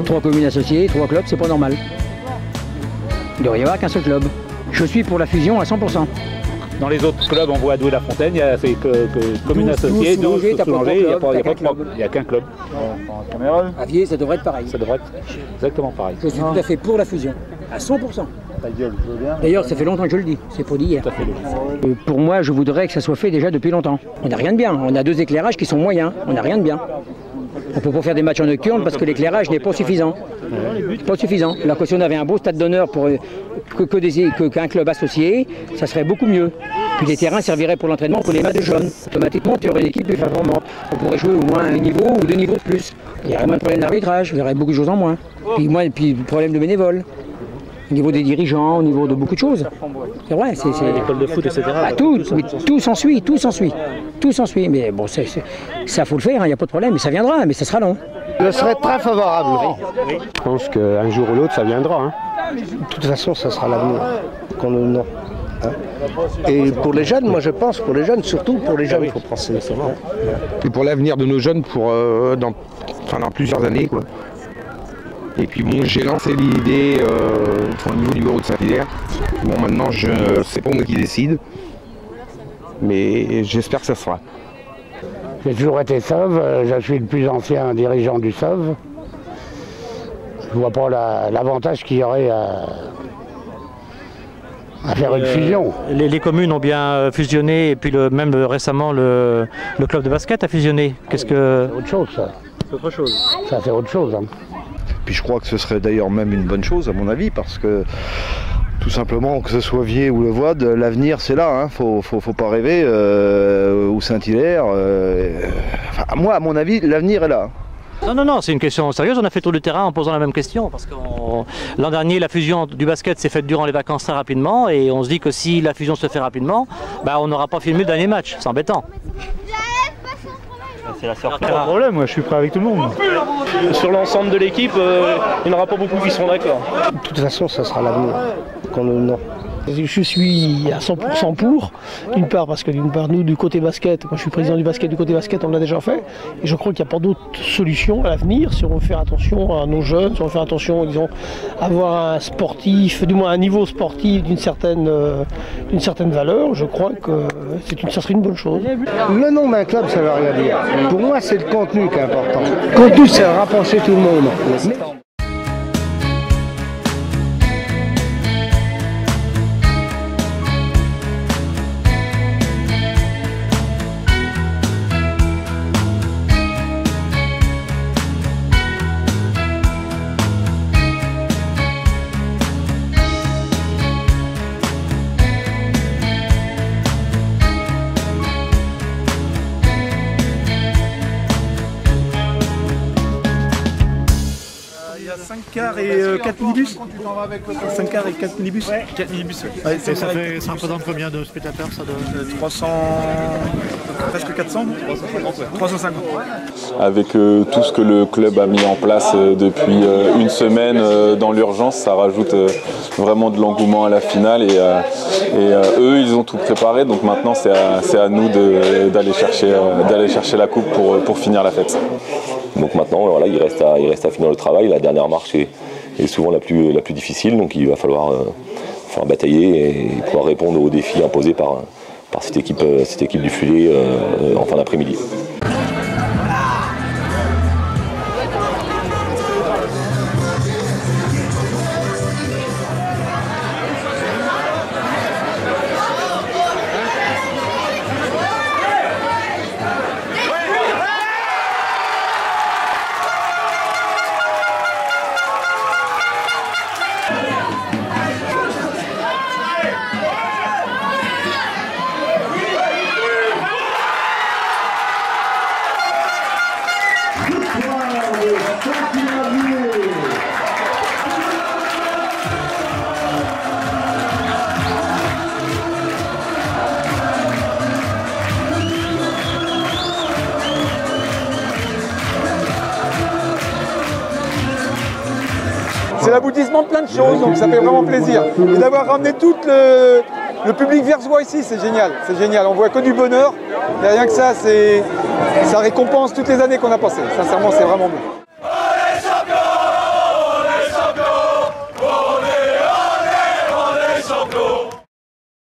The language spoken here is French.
3 communes associées, 3 clubs, c'est pas normal. Il ne devrait y avoir qu'un seul club. Je suis pour la fusion à 100%. Dans les autres clubs, on voit à Douai-la-Fontaine, il y a que communes associées, 12 il n'y a qu'un club. À Viers, ça devrait être pareil. Ça devrait être exactement pareil. Je suis tout à fait pour la fusion, à 100%. D'ailleurs, ça fait longtemps que je le dis, c'est pas d'hier. Pour moi, je voudrais que ça soit fait déjà depuis longtemps. On n'a rien de bien, on a 2 éclairages qui sont moyens, on n'a rien de bien. On ne peut pas faire des matchs en nocturne parce que l'éclairage n'est pas suffisant. Pas suffisant. Alors que si on avait un beau stade d'honneur pour qu'un club associé, ça serait beaucoup mieux. Puis les terrains serviraient pour l'entraînement pour les matchs de jeunes. Automatiquement, tu aurais une équipe plus performante. On pourrait jouer au moins un niveau ou 2 niveaux de plus. Il y aurait moins de problèmes d'arbitrage, il y aurait beaucoup de choses en moins. Puis problème de bénévoles. Au niveau des dirigeants, au niveau de beaucoup de choses. C'est vrai, c'est... L'école de foot, etc. Bah, tout s'ensuit, tout s'ensuit. Tout s'ensuit, mais bon, ça faut le faire, il n'y a pas de problème, mais ça viendra, mais ça sera long. Je serais très favorable. Je pense qu'un jour ou l'autre, ça viendra. De toute façon, ça sera l'avenir. Non. Et pour les jeunes, moi je pense, pour les jeunes, surtout pour les jeunes, il faut penser. Et pour l'avenir de nos jeunes, dans plusieurs années, quoi. Et puis bon, j'ai lancé l'idée pour un nouveau numéro de Saint-Hilaire. Bon, maintenant, c'est pas moi qui décide, mais j'espère que ça sera. J'ai toujours été SOV, je suis le plus ancien dirigeant du SOV. Je ne vois pas l'avantage qu'il y aurait à faire une fusion. Les communes ont bien fusionné et puis même récemment le club de basket a fusionné. Qu'est-ce que... C'est autre chose, ça. C'est autre chose. Ça, c'est autre chose. Puis je crois que ce serait d'ailleurs même une bonne chose à mon avis parce que tout simplement que ce soit Viers ou le Voide, l'avenir c'est là, hein. Faut pas rêver, ou Saint-Hilaire, moi à mon avis l'avenir est là. Non, c'est une question sérieuse, on a fait tour du terrain en posant la même question parce que l'an dernier la fusion du basket s'est faite durant les vacances très rapidement et on se dit que si la fusion se fait rapidement, on n'aura pas filmé le dernier match, c'est embêtant. C'est la surprise. Pas de problème, moi je suis prêt avec tout le monde. Sur l'ensemble de l'équipe, il n'y en aura pas beaucoup qui seront d'accord. De toute façon, ça sera l'avenir. Non. Je suis à 100% pour, d'une part parce que nous du côté basket, moi je suis président du côté basket, on l'a déjà fait, et je crois qu'il n'y a pas d'autre solution à l'avenir si on veut faire attention à nos jeunes, si on veut faire attention, disons, à avoir un sportif, du moins un niveau sportif d'une certaine valeur, je crois que ça serait une bonne chose. Le nom d'un club, ça ne veut rien dire. Pour moi, c'est le contenu qui est important. Le contenu, c'est rapprocher tout le monde. Il y a 5 cars et 4 minibus. 5 cars et 4 minibus. 4 minibus, oui. Ouais, ça représente combien de spectateurs ça donne 300, presque 400, 350. Avec tout ce que le club a mis en place depuis une semaine dans l'urgence, ça rajoute vraiment de l'engouement à la finale et eux ils ont tout préparé, donc maintenant c'est à nous d'aller chercher la coupe pour finir la fête. Donc maintenant, voilà, il reste à finir le travail. La dernière marche est souvent la plus difficile, donc il va falloir batailler et pouvoir répondre aux défis imposés par cette équipe du Fulet en fin d'après-midi. C'est l'aboutissement de plein de choses, donc ça fait vraiment plaisir. Et d'avoir ramené tout le public versois ici, c'est génial. C'est génial, on voit que du bonheur. Et rien que ça, ça récompense toutes les années qu'on a passées. Sincèrement, c'est vraiment bien.